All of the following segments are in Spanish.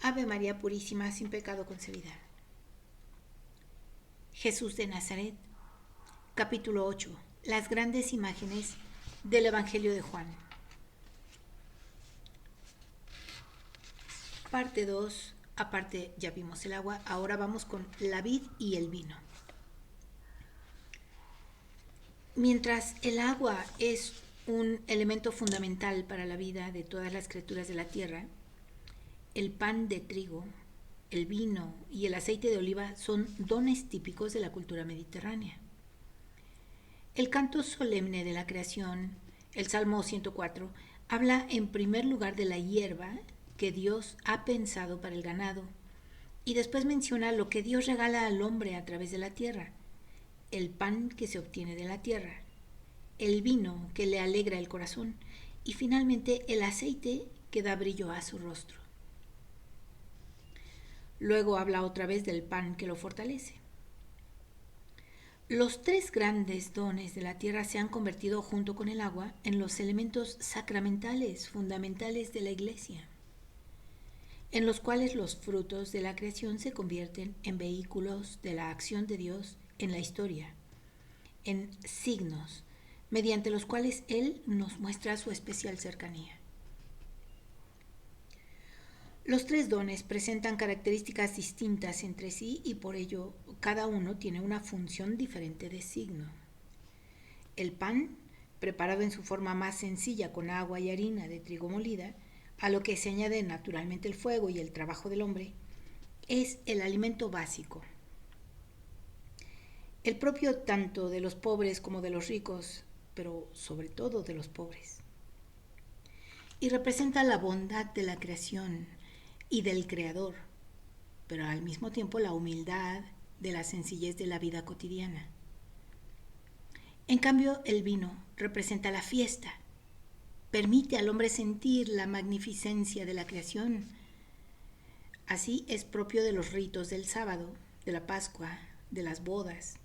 Ave María Purísima, sin pecado concebida. Jesús de Nazaret, capítulo 8. Las grandes imágenes del Evangelio de Juan. Parte 2. Aparte, ya vimos el agua, ahora vamos con la vid y el vino. Mientras el agua es un elemento fundamental para la vida de todas las criaturas de la tierra, el pan de trigo, el vino y el aceite de oliva son dones típicos de la cultura mediterránea. El canto solemne de la creación, el Salmo 104, habla en primer lugar de la hierba que Dios ha pensado para el ganado y después menciona lo que Dios regala al hombre a través de la tierra, el pan que se obtiene de la tierra, el vino que le alegra el corazón y finalmente el aceite que da brillo a su rostro. Luego habla otra vez del pan que lo fortalece. Los tres grandes dones de la tierra se han convertido junto con el agua en los elementos sacramentales fundamentales de la Iglesia, en los cuales los frutos de la creación se convierten en vehículos de la acción de Dios en la historia, en signos mediante los cuales Él nos muestra su especial cercanía. Los tres dones presentan características distintas entre sí y por ello cada uno tiene una función diferente de signo. El pan, preparado en su forma más sencilla con agua y harina de trigo molida, a lo que se añade naturalmente el fuego y el trabajo del hombre, es el alimento básico. El propio tanto de los pobres como de los ricos, pero sobre todo de los pobres. Y representa la bondad de la creación y del Creador, pero al mismo tiempo la humildad de la sencillez de la vida cotidiana. En cambio, el vino representa la fiesta, permite al hombre sentir la magnificencia de la creación. Así es propio de los ritos del sábado, de la Pascua, de las bodas,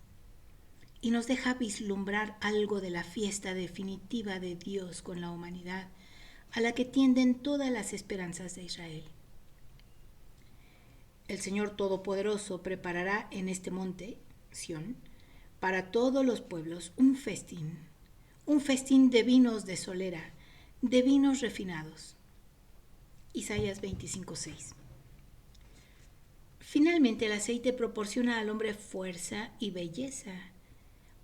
y nos deja vislumbrar algo de la fiesta definitiva de Dios con la humanidad, a la que tienden todas las esperanzas de Israel. El Señor Todopoderoso preparará en este monte, Sión, para todos los pueblos un festín de vinos de solera, de vinos refinados. Isaías 25:6. Finalmente, el aceite proporciona al hombre fuerza y belleza.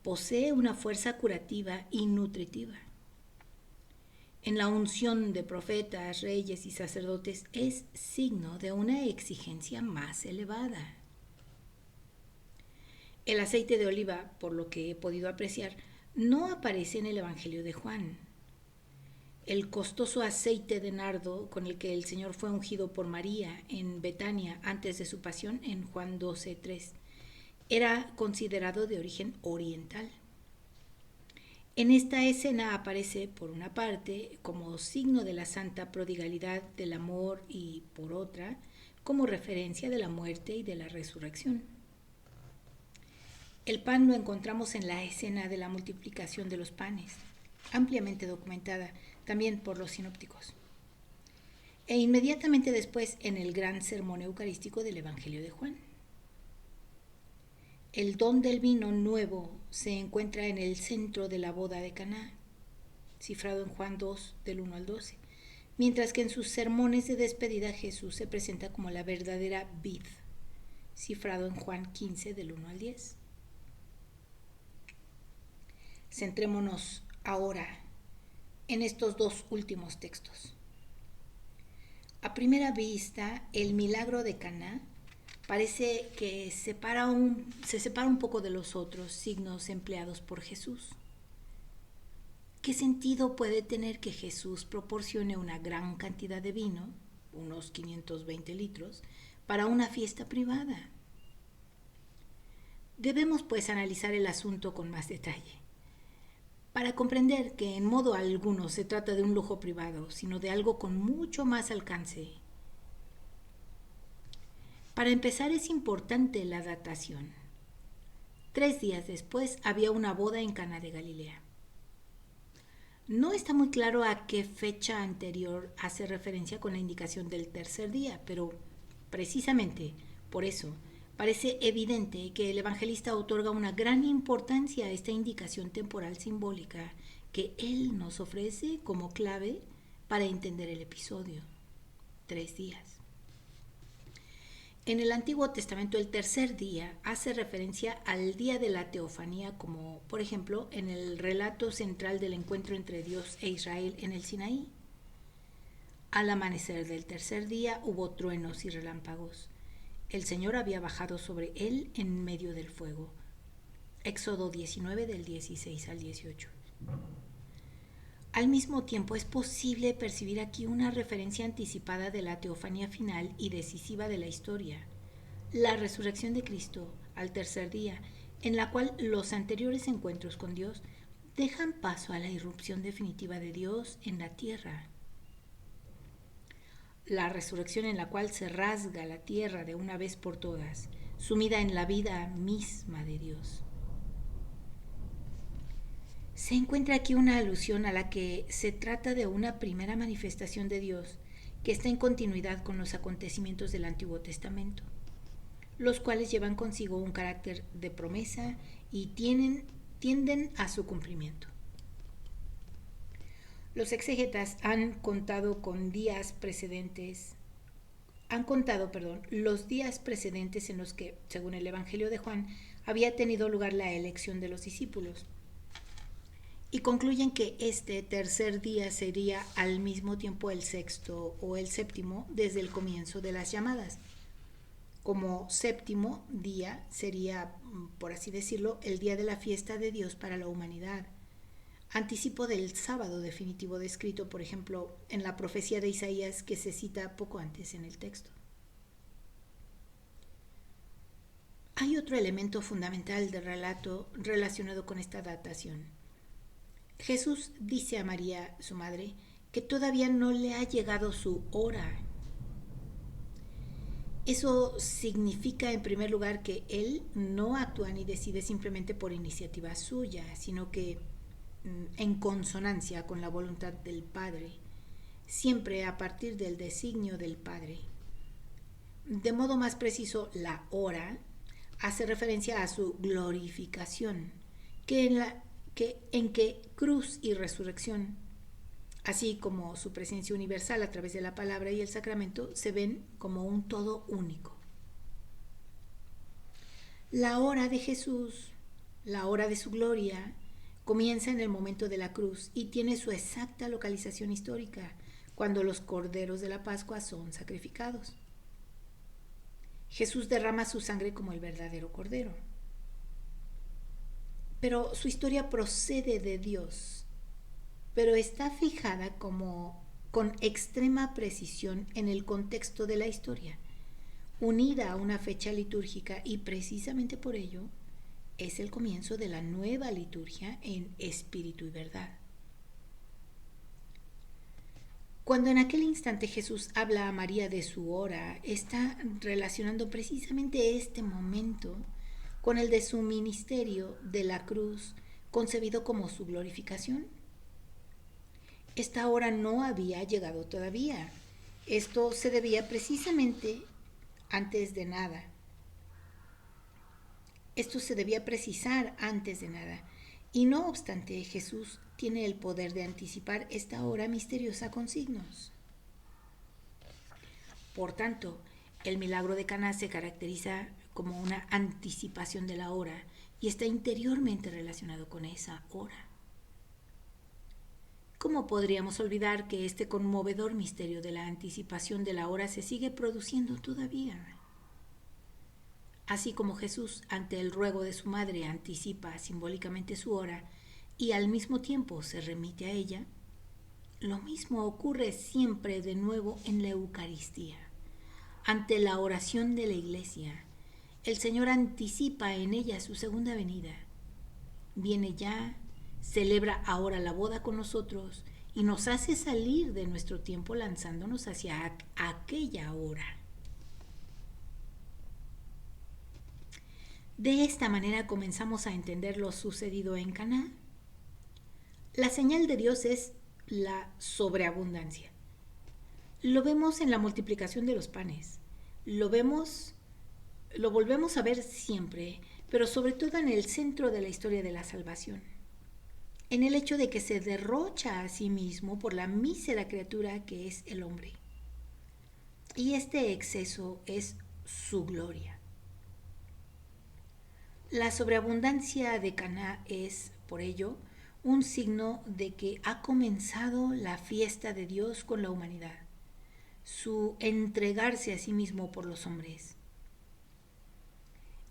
Posee una fuerza curativa y nutritiva. En la unción de profetas, reyes y sacerdotes es signo de una exigencia más elevada. El aceite de oliva, por lo que he podido apreciar, no aparece en el Evangelio de Juan. El costoso aceite de nardo con el que el Señor fue ungido por María en Betania antes de su pasión en Juan 12:3 era considerado de origen oriental. En esta escena aparece, por una parte, como signo de la santa prodigalidad del amor y, por otra, como referencia de la muerte y de la resurrección. El pan lo encontramos en la escena de la multiplicación de los panes, ampliamente documentada también por los sinópticos. E inmediatamente después en el gran sermón eucarístico del Evangelio de Juan. El don del vino nuevo se encuentra en el centro de la boda de Caná, cifrado en Juan 2, del 1 al 12, mientras que en sus sermones de despedida Jesús se presenta como la verdadera vid, cifrado en Juan 15, del 1 al 10. Centrémonos ahora en estos dos últimos textos. A primera vista, el milagro de Caná parece que se separa un poco de los otros signos empleados por Jesús. ¿Qué sentido puede tener que Jesús proporcione una gran cantidad de vino, unos 520 litros, para una fiesta privada? Debemos pues analizar el asunto con más detalle, para comprender que en modo alguno se trata de un lujo privado, sino de algo con mucho más alcance. Para empezar, es importante la datación. 3 días después había una boda en Caná de Galilea. No está muy claro a qué fecha anterior hace referencia con la indicación del tercer día, pero Precisamente por eso, parece evidente que el evangelista otorga una gran importancia a esta indicación temporal simbólica que él nos ofrece como clave para entender el episodio. 3 días. En el Antiguo Testamento el tercer día hace referencia al día de la teofanía, como por ejemplo en el relato central del encuentro entre Dios e Israel en el Sinaí. Al amanecer del tercer día hubo truenos y relámpagos. El Señor había bajado sobre él en medio del fuego. Éxodo 19 del 16 al 18. Al mismo tiempo es posible percibir aquí una referencia anticipada de la teofanía final y decisiva de la historia, la resurrección de Cristo al tercer día, en la cual los anteriores encuentros con Dios dejan paso a la irrupción definitiva de Dios en la tierra. La resurrección en la cual se rasga la tierra de una vez por todas, sumida en la vida misma de Dios. Se encuentra aquí una alusión a la que se trata de una primera manifestación de Dios que está en continuidad con los acontecimientos del Antiguo Testamento, los cuales llevan consigo un carácter de promesa y tienden a su cumplimiento. Los exégetas han contado los días precedentes en los que, según el Evangelio de Juan, había tenido lugar la elección de los discípulos, y concluyen que este tercer día sería al mismo tiempo el sexto o el séptimo desde el comienzo de las llamadas. Como séptimo día sería, por así decirlo, el día de la fiesta de Dios para la humanidad, anticipo del sábado definitivo descrito, por ejemplo, en la profecía de Isaías que se cita poco antes en el texto. Hay otro elemento fundamental del relato relacionado con esta datación. Jesús dice a María, su madre, que todavía no le ha llegado su hora. Eso significa, en primer lugar, que Él no actúa ni decide simplemente por iniciativa suya, sino que en consonancia con la voluntad del Padre, siempre a partir del designio del Padre. De modo más preciso, la hora hace referencia a su glorificación, en que cruz y resurrección, así como su presencia universal a través de la palabra y el sacramento, se ven como un todo único. La hora de Jesús, la hora de su gloria, comienza en el momento de la cruz y tiene su exacta localización histórica, cuando los corderos de la Pascua son sacrificados. Jesús derrama su sangre como el verdadero cordero. Pero su historia procede de Dios, pero está fijada con extrema precisión en el contexto de la historia, unida a una fecha litúrgica, y precisamente por ello es el comienzo de la nueva liturgia en espíritu y verdad. Cuando en aquel instante Jesús habla a María de su hora, está relacionando precisamente este momento con el de su ministerio de la cruz, concebido como su glorificación. Esta hora no había llegado todavía. Esto se debía precisamente antes de nada. Esto se debía precisar antes de nada. Y no obstante, Jesús tiene el poder de anticipar esta hora misteriosa con signos. Por tanto, el milagro de Caná se caracteriza como una anticipación de la hora y está interiormente relacionado con esa hora. ¿Cómo podríamos olvidar que este conmovedor misterio de la anticipación de la hora se sigue produciendo todavía? Así como Jesús, ante el ruego de su madre, anticipa simbólicamente su hora y al mismo tiempo se remite a ella, lo mismo ocurre siempre de nuevo en la Eucaristía. Ante la oración de la Iglesia, el Señor anticipa en ella su segunda venida. Viene ya, celebra ahora la boda con nosotros y nos hace salir de nuestro tiempo lanzándonos hacia aquella hora. De esta manera comenzamos a entender lo sucedido en Caná. La señal de Dios es la sobreabundancia. Lo vemos en la multiplicación de los panes. Lo vemos, lo volvemos a ver siempre, pero sobre todo en el centro de la historia de la salvación, en el hecho de que se derrocha a sí mismo por la mísera criatura que es el hombre. Y este exceso es su gloria. La sobreabundancia de Caná es, por ello, un signo de que ha comenzado la fiesta de Dios con la humanidad, su entregarse a sí mismo por los hombres.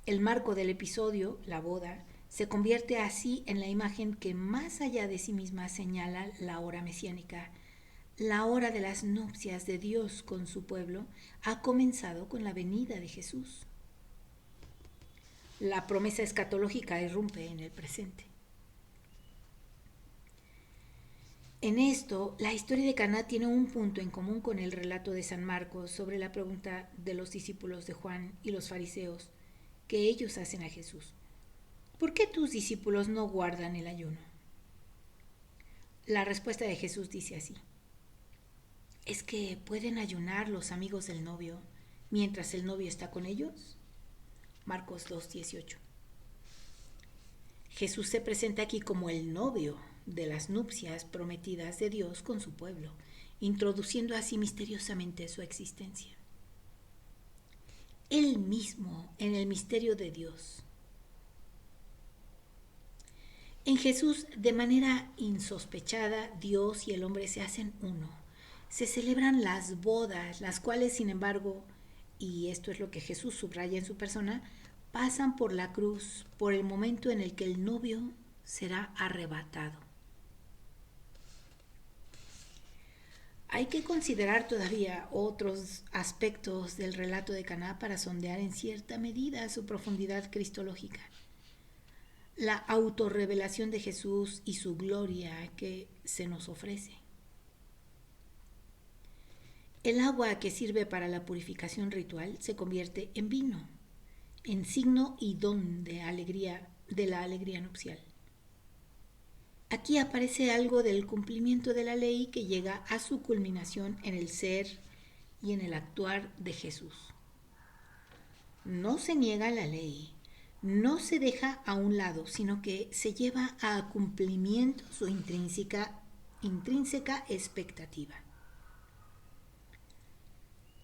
El marco del episodio, la boda, se convierte así en la imagen que más allá de sí misma señala la hora mesiánica. La hora de las nupcias de Dios con su pueblo ha comenzado con la venida de Jesús. La promesa escatológica irrumpe en el presente. En esto, la historia de Caná tiene un punto en común con el relato de San Marcos sobre la pregunta de los discípulos de Juan y los fariseos que ellos hacen a Jesús. ¿Por qué tus discípulos no guardan el ayuno? La respuesta de Jesús dice así: ¿es que pueden ayunar los amigos del novio mientras el novio está con ellos? Marcos 2:18. Jesús se presenta aquí como el novio de las nupcias prometidas de Dios con su pueblo, introduciendo así misteriosamente su existencia. Él mismo en el misterio de Dios. En Jesús, de manera insospechada, Dios y el hombre se hacen uno. Se celebran las bodas, las cuales, sin embargo, y esto es lo que Jesús subraya en su persona, pasan por la cruz, por el momento en el que el novio será arrebatado. Hay que considerar todavía otros aspectos del relato de Caná para sondear en cierta medida su profundidad cristológica. La autorrevelación de Jesús y su gloria que se nos ofrece. El agua que sirve para la purificación ritual se convierte en vino, en signo y don de la alegría nupcial. Aquí aparece algo del cumplimiento de la ley que llega a su culminación en el ser y en el actuar de Jesús. No se niega la ley, no se deja a un lado, sino que se lleva a cumplimiento su intrínseca expectativa.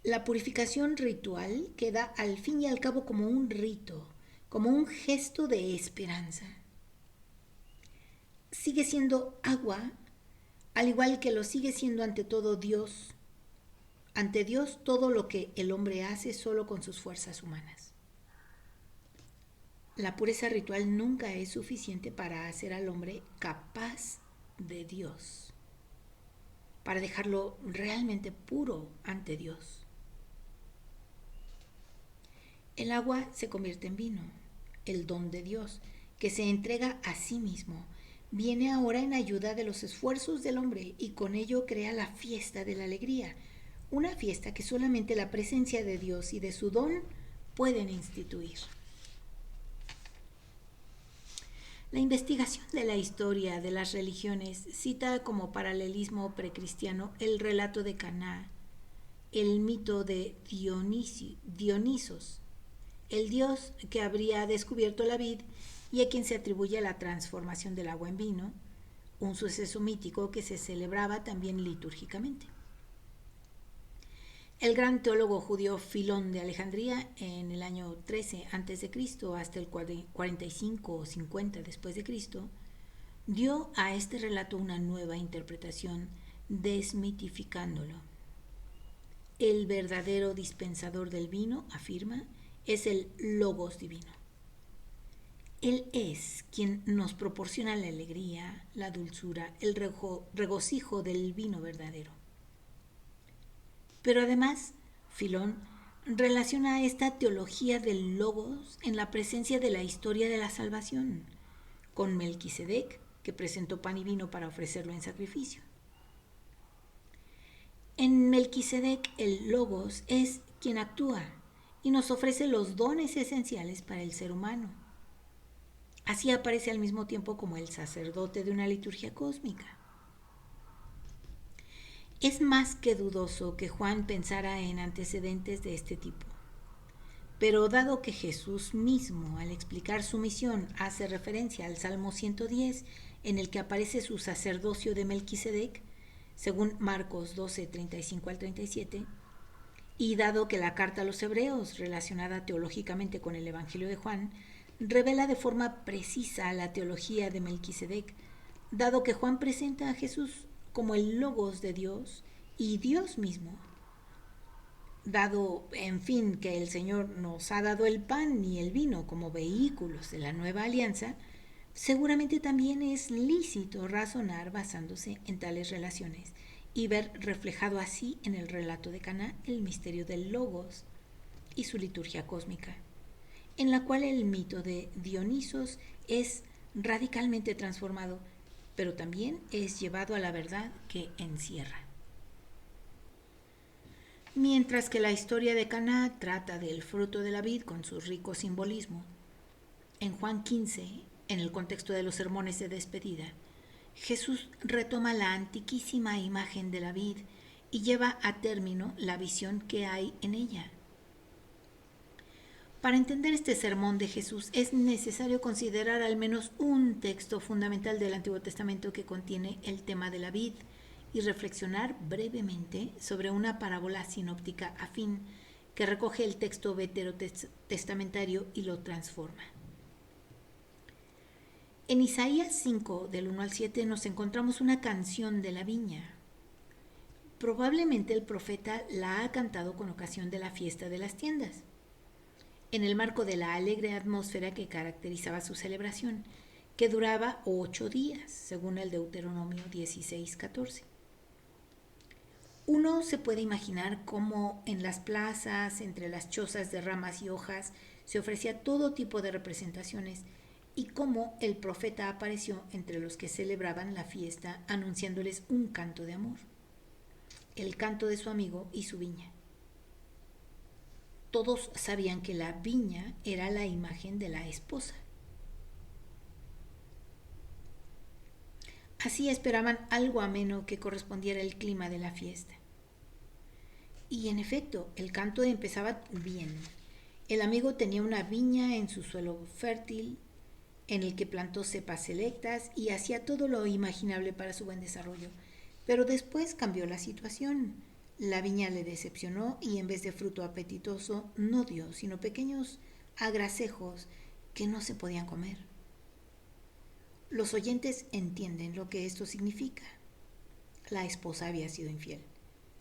La purificación ritual queda al fin y al cabo como un rito, como un gesto de esperanza. Sigue siendo agua, al igual que lo sigue siendo ante todo Dios. Ante Dios todo lo que el hombre hace solo con sus fuerzas humanas. La pureza ritual nunca es suficiente para hacer al hombre capaz de Dios, para dejarlo realmente puro ante Dios. El agua se convierte en vino, el don de Dios, que se entrega a sí mismo, viene ahora en ayuda de los esfuerzos del hombre y con ello crea la fiesta de la alegría, una fiesta que solamente la presencia de Dios y de su don pueden instituir. La investigación de la historia de las religiones cita como paralelismo precristiano el relato de Caná, el mito de Dionisos, el dios que habría descubierto la vid y a quien se atribuye la transformación del agua en vino, un suceso mítico que se celebraba también litúrgicamente. El gran teólogo judío Filón de Alejandría, en el año 13 a.C. hasta el 45 o 50 después de Cristo, dio a este relato una nueva interpretación, desmitificándolo. El verdadero dispensador del vino, afirma, es el Logos divino. Él es quien nos proporciona la alegría, la dulzura, el regocijo del vino verdadero. Pero además, Filón relaciona esta teología del Logos en la presencia de la historia de la salvación, con Melquisedec, que presentó pan y vino para ofrecerlo en sacrificio. En Melquisedec, el Logos es quien actúa y nos ofrece los dones esenciales para el ser humano. Así aparece al mismo tiempo como el sacerdote de una liturgia cósmica. Es más que dudoso que Juan pensara en antecedentes de este tipo. Pero dado que Jesús mismo, al explicar su misión, hace referencia al Salmo 110, en el que aparece su sacerdocio de Melquisedec, según Marcos 12, 35 al 37, y dado que la carta a los hebreos, relacionada teológicamente con el Evangelio de Juan, revela de forma precisa la teología de Melquisedec, dado que Juan presenta a Jesús como el Logos de Dios y Dios mismo, dado, en fin, que el Señor nos ha dado el pan y el vino como vehículos de la nueva alianza, seguramente también es lícito razonar basándose en tales relaciones y ver reflejado así en el relato de Caná el misterio del Logos y su liturgia cósmica, en la cual el mito de Dionisos es radicalmente transformado, pero también es llevado a la verdad que encierra. Mientras que la historia de Caná trata del fruto de la vid con su rico simbolismo, en Juan 15, en el contexto de los sermones de despedida, Jesús retoma la antiquísima imagen de la vid y lleva a término la visión que hay en ella. Para entender este sermón de Jesús es necesario considerar al menos un texto fundamental del Antiguo Testamento que contiene el tema de la vid y reflexionar brevemente sobre una parábola sinóptica afín que recoge el texto veterotestamentario y lo transforma. En Isaías 5, del 1 al 7, nos encontramos una canción de la viña. Probablemente el profeta la ha cantado con ocasión de la fiesta de las tiendas, en el marco de la alegre atmósfera que caracterizaba su celebración, que duraba 8 días, según el Deuteronomio 16:14. Uno se puede imaginar cómo en las plazas, entre las chozas de ramas y hojas, se ofrecía todo tipo de representaciones y cómo el profeta apareció entre los que celebraban la fiesta anunciándoles un canto de amor, el canto de su amigo y su viña. Todos sabían que la viña era la imagen de la esposa. Así esperaban algo ameno que correspondiera al clima de la fiesta. Y en efecto, el canto empezaba bien. El amigo tenía una viña en su suelo fértil, en el que plantó cepas selectas y hacía todo lo imaginable para su buen desarrollo. Pero después cambió la situación. La viña le decepcionó y en vez de fruto apetitoso no dio, sino pequeños agracejos que no se podían comer. Los oyentes entienden lo que esto significa. La esposa había sido infiel.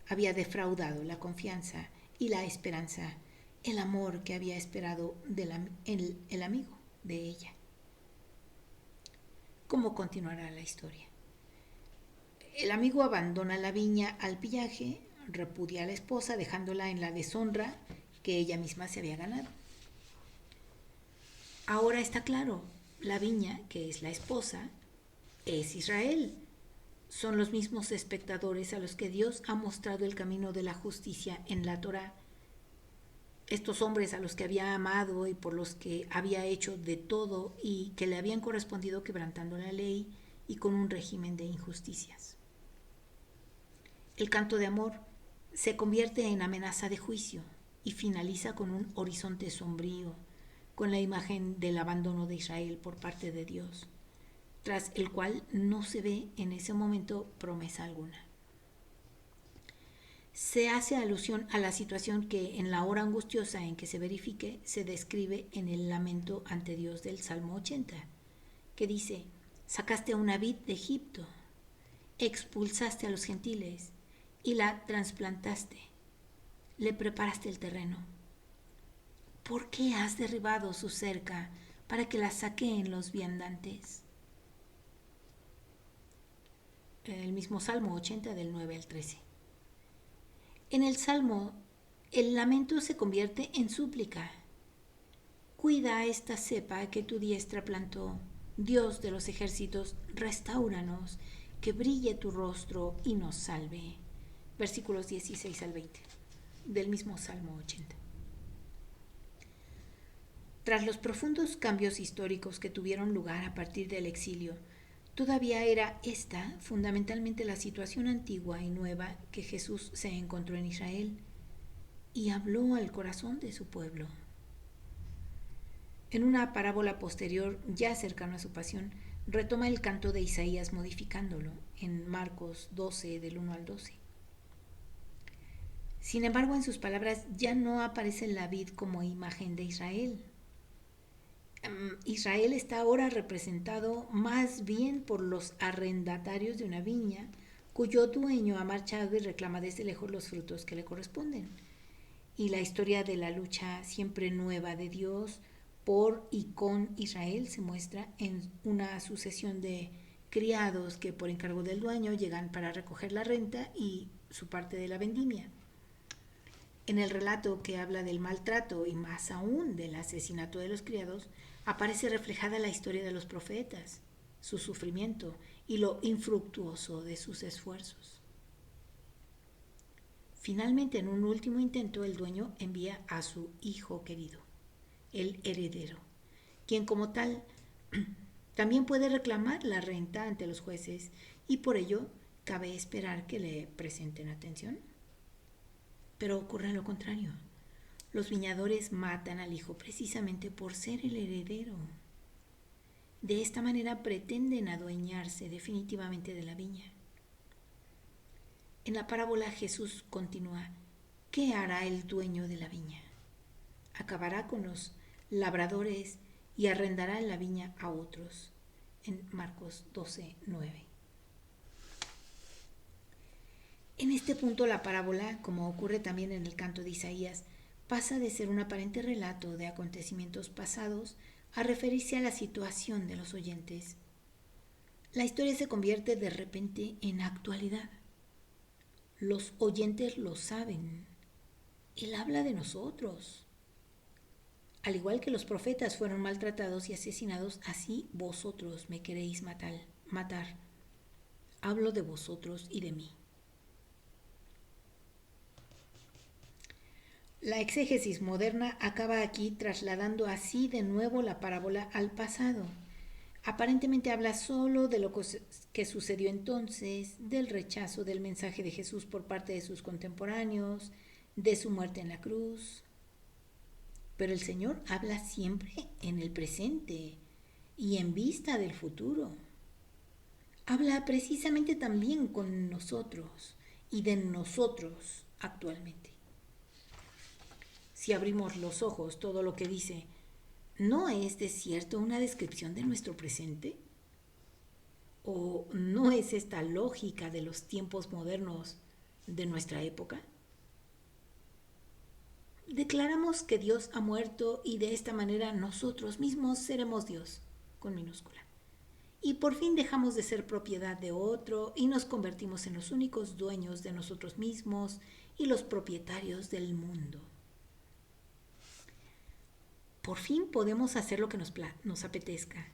Había defraudado la confianza y la esperanza, el amor que había esperado el amigo de ella. ¿Cómo continuará la historia? El amigo abandona la viña al pillaje, repudia a la esposa dejándola en la deshonra que ella misma se había ganado. Ahora está claro, la viña, que es la esposa, es Israel. Son los mismos espectadores a los que Dios ha mostrado el camino de la justicia en la Torá. Estos hombres a los que había amado y por los que había hecho de todo y que le habían correspondido quebrantando la ley y con un régimen de injusticias. El canto de amor se convierte en amenaza de juicio y finaliza con un horizonte sombrío, con la imagen del abandono de Israel por parte de Dios, tras el cual no se ve en ese momento promesa alguna. Se hace alusión a la situación que en la hora angustiosa en que se verifique se describe en el lamento ante Dios del Salmo 80, que dice: sacaste una vid de Egipto, expulsaste a los gentiles y la trasplantaste, le preparaste el terreno. ¿Por qué has derribado su cerca para que la saqueen los viandantes? El mismo Salmo 80 del 9 al 13. En el Salmo, el lamento se convierte en súplica. Cuida esta cepa que tu diestra plantó. Dios de los ejércitos, restáuranos, que brille tu rostro y nos salve. Versículos 16 al 20, del mismo Salmo 80. Tras los profundos cambios históricos que tuvieron lugar a partir del exilio, todavía era esta fundamentalmente la situación antigua y nueva que Jesús se encontró en Israel y habló al corazón de su pueblo. En una parábola posterior, ya cercano a su pasión, retoma el canto de Isaías modificándolo en Marcos 12 del 1 al 12. Sin embargo, en sus palabras ya no aparece la vid como imagen de Israel. Israel está ahora representado más bien por los arrendatarios de una viña, cuyo dueño ha marchado y reclama desde lejos los frutos que le corresponden. Y la historia de la lucha siempre nueva de Dios por y con Israel se muestra en una sucesión de criados que por encargo del dueño llegan para recoger la renta y su parte de la vendimia. En el relato que habla del maltrato y más aún del asesinato de los criados, aparece reflejada la historia de los profetas, su sufrimiento y lo infructuoso de sus esfuerzos. Finalmente, en un último intento, el dueño envía a su hijo querido, el heredero, quien como tal también puede reclamar la renta ante los jueces y por ello cabe esperar que le presenten atención. Pero ocurre lo contrario. Los viñadores matan al hijo precisamente por ser el heredero. De esta manera pretenden adueñarse definitivamente de la viña. En la parábola Jesús continúa: ¿qué hará el dueño de la viña? Acabará con los labradores y arrendará la viña a otros. En Marcos 12:9. En este punto la parábola, como ocurre también en el canto de Isaías, pasa de ser un aparente relato de acontecimientos pasados a referirse a la situación de los oyentes. La historia se convierte de repente en actualidad. Los oyentes lo saben. Él habla de nosotros. Al igual que los profetas fueron maltratados y asesinados, así vosotros me queréis matar. Hablo de vosotros y de mí. La exégesis moderna acaba aquí trasladando así de nuevo la parábola al pasado. Aparentemente habla solo de lo que sucedió entonces, del rechazo del mensaje de Jesús por parte de sus contemporáneos, de su muerte en la cruz. Pero el Señor habla siempre en el presente y en vista del futuro. Habla precisamente también con nosotros y de nosotros actualmente. Si abrimos los ojos, todo lo que dice, ¿no es de cierto una descripción de nuestro presente? ¿O no es esta lógica de los tiempos modernos de nuestra época? Declaramos que Dios ha muerto y de esta manera nosotros mismos seremos Dios, con minúscula. Y por fin dejamos de ser propiedad de otro y nos convertimos en los únicos dueños de nosotros mismos y los propietarios del mundo. Por fin podemos hacer lo que nos apetezca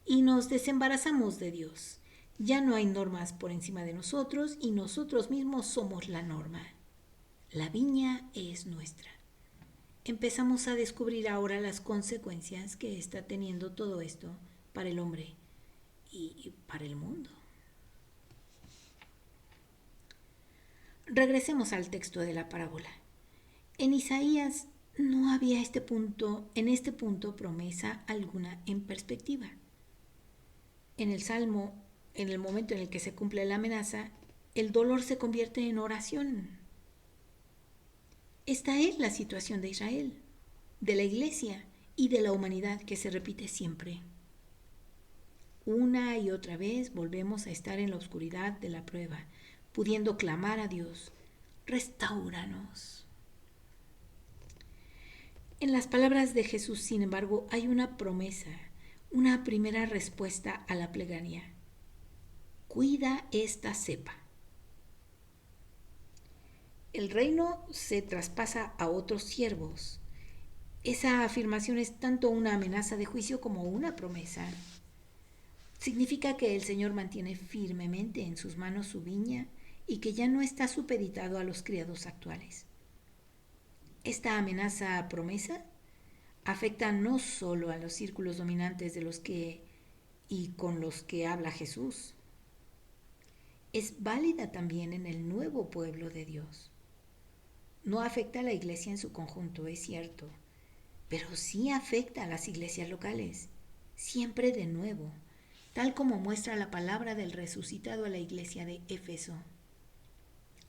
y nos desembarazamos de Dios. Ya no hay normas por encima de nosotros y nosotros mismos somos la norma. La viña es nuestra. Empezamos a descubrir ahora las consecuencias que está teniendo todo esto para el hombre y para el mundo. Regresemos al texto de la parábola. En Isaías no había en este punto promesa alguna en perspectiva. En el Salmo, en el momento en el que se cumple la amenaza, el dolor se convierte en oración. Esta es la situación de Israel, de la Iglesia y de la humanidad que se repite siempre. Una y otra vez volvemos a estar en la oscuridad de la prueba, pudiendo clamar a Dios: restáuranos. En las palabras de Jesús, sin embargo, hay una promesa, una primera respuesta a la plegaria. Cuida esta cepa. El reino se traspasa a otros siervos. Esa afirmación es tanto una amenaza de juicio como una promesa. Significa que el Señor mantiene firmemente en sus manos su viña y que ya no está supeditado a los criados actuales. Esta amenaza promesa afecta no solo a los círculos dominantes de los que y con los que habla Jesús. Es válida también en el nuevo pueblo de Dios. No afecta a la iglesia en su conjunto, es cierto, pero sí afecta a las iglesias locales, siempre de nuevo, tal como muestra la palabra del resucitado a la iglesia de Éfeso.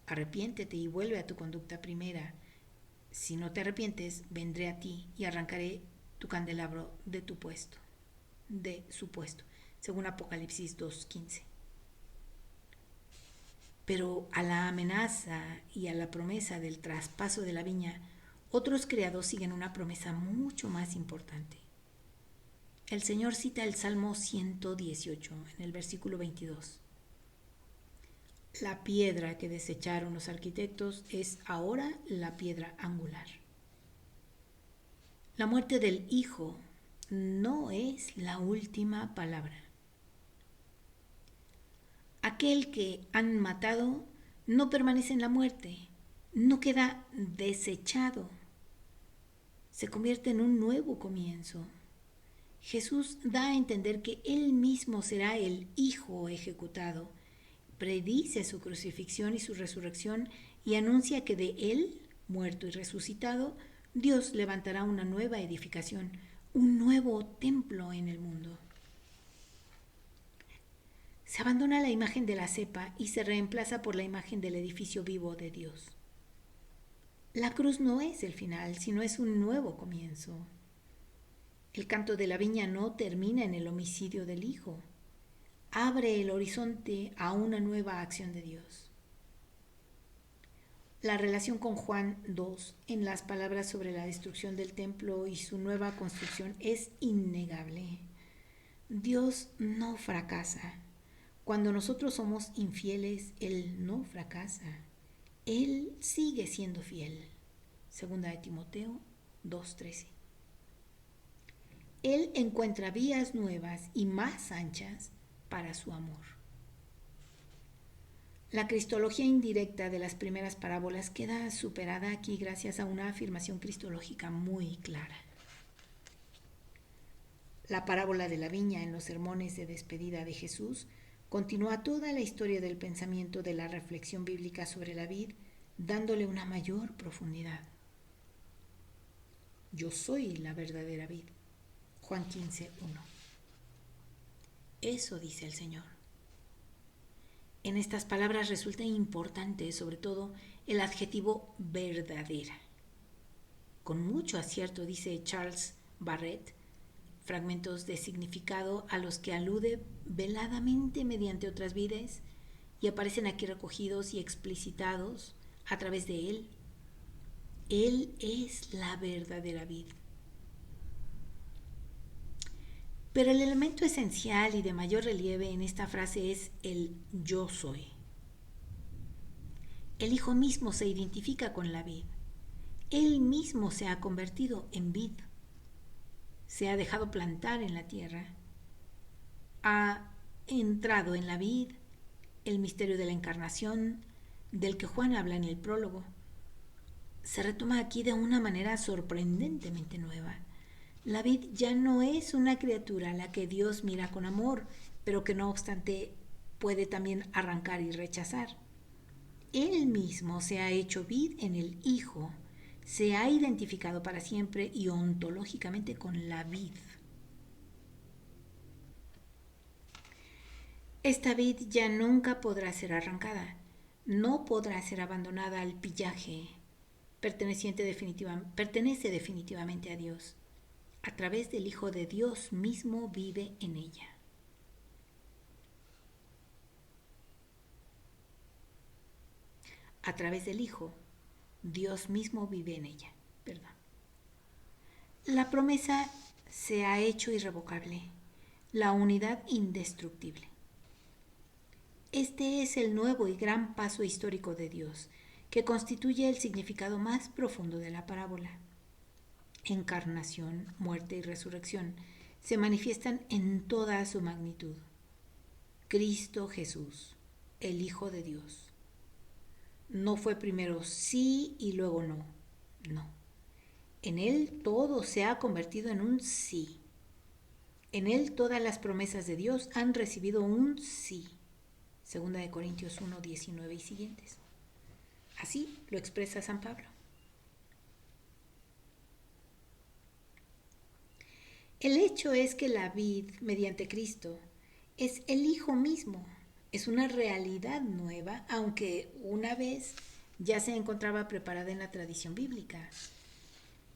Arrepiéntete y vuelve a tu conducta primera. Si no te arrepientes, vendré a ti y arrancaré tu candelabro de su puesto, según Apocalipsis 2:15. Pero a la amenaza y a la promesa del traspaso de la viña, otros criados siguen una promesa mucho más importante. El Señor cita el Salmo 118 en el versículo 22. La piedra que desecharon los arquitectos es ahora la piedra angular. La muerte del Hijo no es la última palabra. Aquel que han matado no permanece en la muerte, no queda desechado, se convierte en un nuevo comienzo. Jesús da a entender que Él mismo será el Hijo ejecutado, predice su crucifixión y su resurrección y anuncia que de Él, muerto y resucitado, Dios levantará una nueva edificación, un nuevo templo en el mundo. Se abandona la imagen de la cepa y se reemplaza por la imagen del edificio vivo de Dios. La cruz no es el final, sino es un nuevo comienzo. El canto de la viña no termina en el homicidio del Hijo. Abre el horizonte a una nueva acción de Dios. La relación con Juan 2 en las palabras sobre la destrucción del templo y su nueva construcción es innegable. Dios no fracasa. Cuando nosotros somos infieles, Él no fracasa. Él sigue siendo fiel. Segunda de Timoteo 2:13. Él encuentra vías nuevas y más anchas para su amor. La cristología indirecta de las primeras parábolas queda superada aquí gracias a una afirmación cristológica muy clara. La parábola de la viña en los sermones de despedida de Jesús continúa toda la historia del pensamiento de la reflexión bíblica sobre la vid, dándole una mayor profundidad. Yo soy la verdadera vid. Juan 15:1. Eso dice el Señor. En estas palabras resulta importante, sobre todo, el adjetivo verdadera. Con mucho acierto dice Charles Barrett, fragmentos de significado a los que alude veladamente mediante otras vides y aparecen aquí recogidos y explicitados a través de Él. Él es la verdadera vid. Pero el elemento esencial y de mayor relieve en esta frase es el yo soy. El Hijo mismo se identifica con la vid. Él mismo se ha convertido en vid. Se ha dejado plantar en la tierra. Ha entrado en la vid el misterio de la encarnación, del que Juan habla en el prólogo. Se retoma aquí de una manera sorprendentemente nueva. La vid ya no es una criatura a la que Dios mira con amor, pero que no obstante puede también arrancar y rechazar. Él mismo se ha hecho vid en el Hijo, se ha identificado para siempre y ontológicamente con la vid. Esta vid ya nunca podrá ser arrancada, no podrá ser abandonada al pillaje, pertenece definitivamente a Dios. A través del Hijo de Dios mismo vive en ella. A través del Hijo, Dios mismo vive en ella. La promesa se ha hecho irrevocable, la unidad indestructible. Este es el nuevo y gran paso histórico de Dios, que constituye el significado más profundo de la parábola. Encarnación, muerte y resurrección se manifiestan en toda su magnitud. Cristo Jesús, el Hijo de Dios. No fue primero sí y luego no. No. En Él todo se ha convertido en un sí. En Él todas las promesas de Dios han recibido un sí. Segunda de Corintios 1:19 y siguientes. Así lo expresa San Pablo. El hecho es que la vid, mediante Cristo, es el Hijo mismo, es una realidad nueva, aunque una vez ya se encontraba preparada en la tradición bíblica.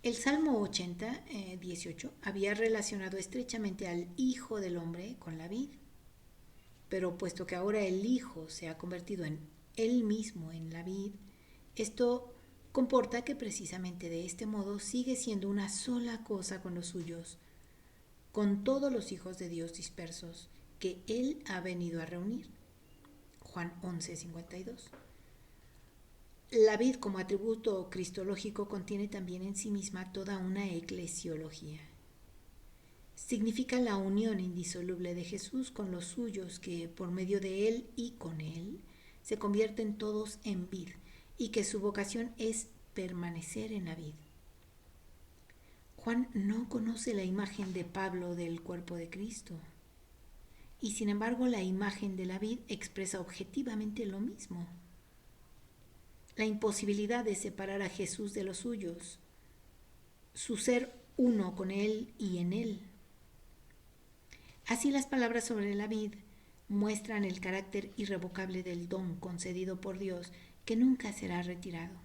El Salmo 80, 18, había relacionado estrechamente al Hijo del Hombre con la vid, pero puesto que ahora el Hijo se ha convertido en él mismo en la vid, esto comporta que precisamente de este modo sigue siendo una sola cosa con los suyos, con todos los hijos de Dios dispersos que Él ha venido a reunir. Juan 11:52. La vid como atributo cristológico contiene también en sí misma toda una eclesiología. Significa la unión indisoluble de Jesús con los suyos que por medio de Él y con Él se convierten todos en vid y que su vocación es permanecer en la vid. Juan no conoce la imagen de Pablo del cuerpo de Cristo y sin embargo la imagen de la vid expresa objetivamente lo mismo. La imposibilidad de separar a Jesús de los suyos, su ser uno con Él y en Él. Así las palabras sobre la vid muestran el carácter irrevocable del don concedido por Dios que nunca será retirado.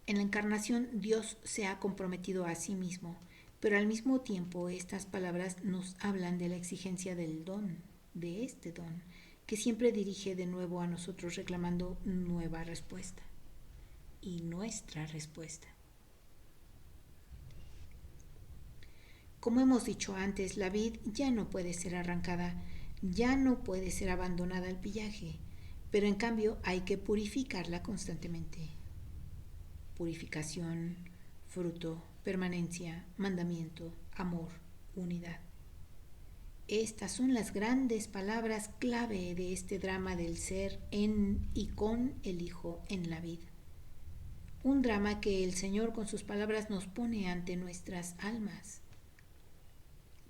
En la encarnación Dios se ha comprometido a sí mismo, pero al mismo tiempo estas palabras nos hablan de la exigencia del don, de este don, que siempre dirige de nuevo a nosotros reclamando nueva respuesta y nuestra respuesta. Como hemos dicho antes, la vid ya no puede ser arrancada, ya no puede ser abandonada al pillaje, pero en cambio hay que purificarla constantemente. Purificación, fruto, permanencia, mandamiento, amor, unidad. Estas son las grandes palabras clave de este drama del ser en y con el Hijo en la vid. Un drama que el Señor con sus palabras nos pone ante nuestras almas.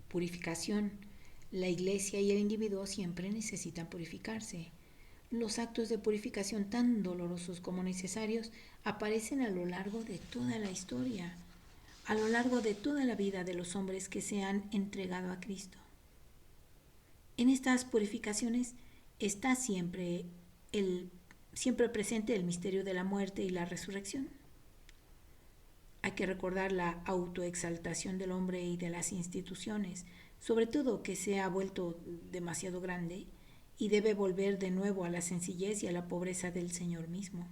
Purificación. La Iglesia y el individuo siempre necesitan purificarse. Los actos de purificación, tan dolorosos como necesarios, aparecen a lo largo de toda la historia, a lo largo de toda la vida de los hombres que se han entregado a Cristo. En estas purificaciones está siempre presente el misterio de la muerte y la resurrección. Hay que recordar la autoexaltación del hombre y de las instituciones, sobre todo que se ha vuelto demasiado grande y debe volver de nuevo a la sencillez y a la pobreza del Señor mismo.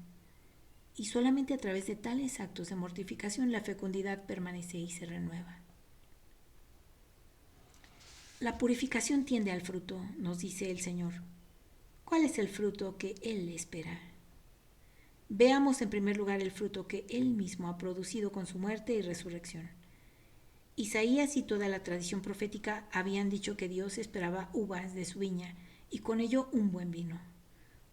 Y solamente a través de tales actos de mortificación la fecundidad permanece y se renueva. La purificación tiende al fruto, nos dice el Señor. ¿Cuál es el fruto que Él espera? Veamos en primer lugar el fruto que Él mismo ha producido con su muerte y resurrección. Isaías y toda la tradición profética habían dicho que Dios esperaba uvas de su viña y con ello un buen vino,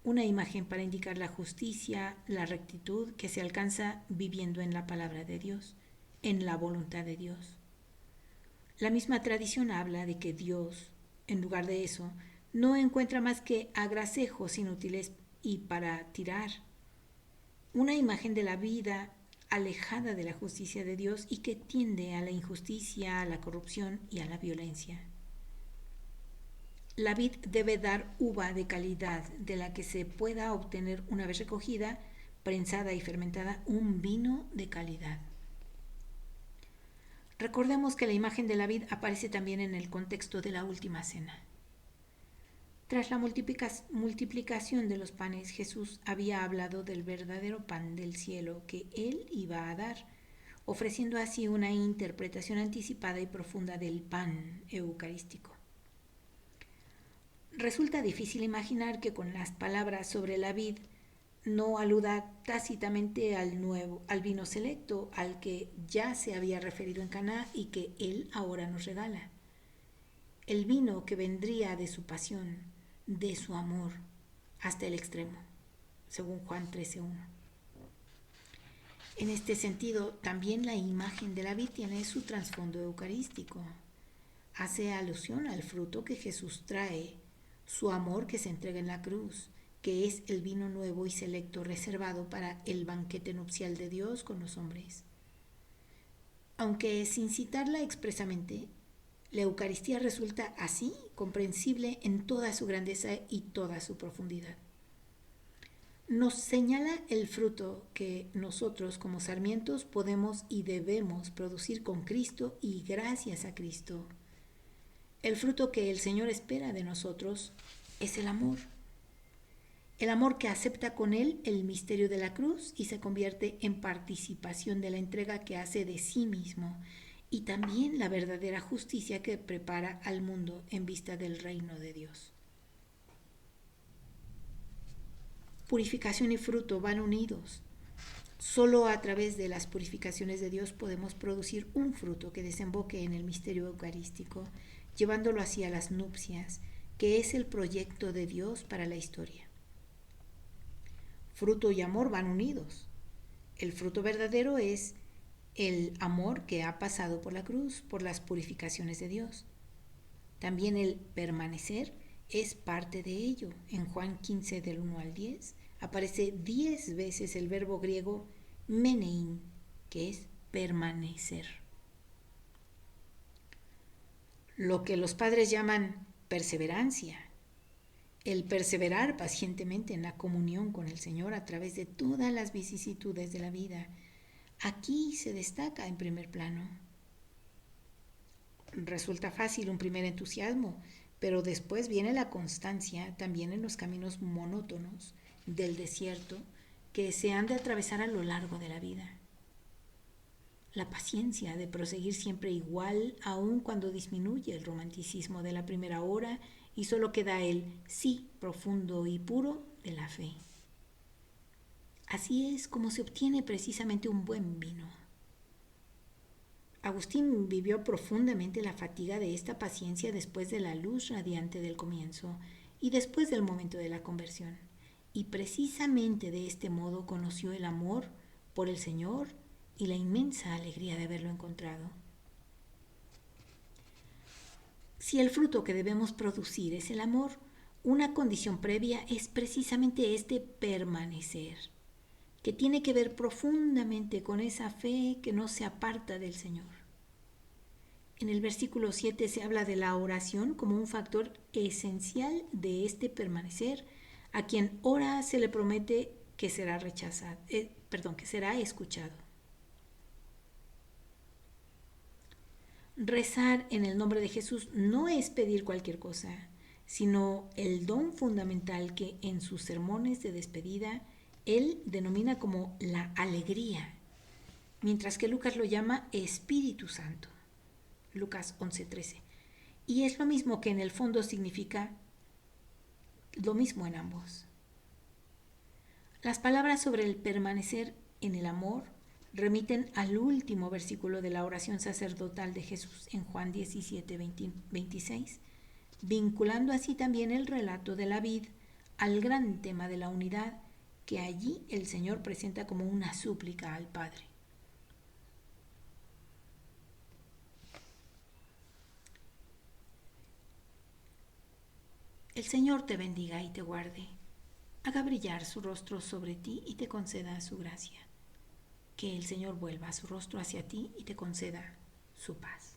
una imagen para indicar la justicia, la rectitud que se alcanza viviendo en la palabra de Dios, en la voluntad de Dios. La misma tradición habla de que Dios, en lugar de eso, no encuentra más que agrasejos inútiles y para tirar. Una imagen de la vida alejada de la justicia de Dios y que tiende a la injusticia, a la corrupción y a la violencia. La vid debe dar uva de calidad de la que se pueda obtener una vez recogida, prensada y fermentada, un vino de calidad. Recordemos que la imagen de la vid aparece también en el contexto de la última cena. Tras la multiplicación de los panes, Jesús había hablado del verdadero pan del cielo que Él iba a dar, ofreciendo así una interpretación anticipada y profunda del pan eucarístico. Resulta difícil imaginar que con las palabras sobre la vid no aluda tácitamente al vino selecto, al que ya se había referido en Caná y que Él ahora nos regala. El vino que vendría de su pasión, de su amor, hasta el extremo, según Juan 13:1. En este sentido, también la imagen de la vid tiene su trasfondo eucarístico. Hace alusión al fruto que Jesús trae, su amor que se entrega en la cruz, que es el vino nuevo y selecto reservado para el banquete nupcial de Dios con los hombres. Aunque sin citarla expresamente, la Eucaristía resulta así comprensible en toda su grandeza y toda su profundidad. Nos señala el fruto que nosotros como sarmientos podemos y debemos producir con Cristo y gracias a Cristo. El fruto que el Señor espera de nosotros es el amor. El amor que acepta con Él el misterio de la cruz y se convierte en participación de la entrega que hace de sí mismo, y también la verdadera justicia que prepara al mundo en vista del reino de Dios. Purificación y fruto van unidos. Solo a través de las purificaciones de Dios podemos producir un fruto que desemboque en el misterio eucarístico, llevándolo hacia las nupcias, que es el proyecto de Dios para la historia. Fruto y amor van unidos. El fruto verdadero es el amor que ha pasado por la cruz, por las purificaciones de Dios. También el permanecer es parte de ello. En Juan 15 del 1 al 10 aparece 10 veces el verbo griego menein, que es permanecer. Lo que los padres llaman perseverancia, el perseverar pacientemente en la comunión con el Señor a través de todas las vicisitudes de la vida, aquí se destaca en primer plano. Resulta fácil un primer entusiasmo, pero después viene la constancia también en los caminos monótonos del desierto que se han de atravesar a lo largo de la vida. La paciencia de proseguir siempre igual, aun cuando disminuye el romanticismo de la primera hora y solo queda el sí profundo y puro de la fe. Así es como se obtiene precisamente un buen vino. Agustín vivió profundamente la fatiga de esta paciencia después de la luz radiante del comienzo y después del momento de la conversión. Y precisamente de este modo conoció el amor por el Señor y la inmensa alegría de haberlo encontrado. Si el fruto que debemos producir es el amor, una condición previa es precisamente este permanecer, que tiene que ver profundamente con esa fe que no se aparta del Señor. En el versículo 7 se habla de la oración como un factor esencial de este permanecer. A quien ora se le promete que será rechazado, que será escuchado. Rezar en el nombre de Jesús no es pedir cualquier cosa, sino el don fundamental que en sus sermones de despedida él denomina como la alegría, mientras que Lucas lo llama Espíritu Santo. Lucas 11:13. Y es lo mismo que en el fondo significa lo mismo en ambos. Las palabras sobre el permanecer en el amor remiten al último versículo de la oración sacerdotal de Jesús en Juan 17:26, vinculando así también el relato de la vid al gran tema de la unidad que allí el Señor presenta como una súplica al Padre. El Señor te bendiga y te guarde, haga brillar su rostro sobre ti y te conceda su gracia. Que el Señor vuelva su rostro hacia ti y te conceda su paz.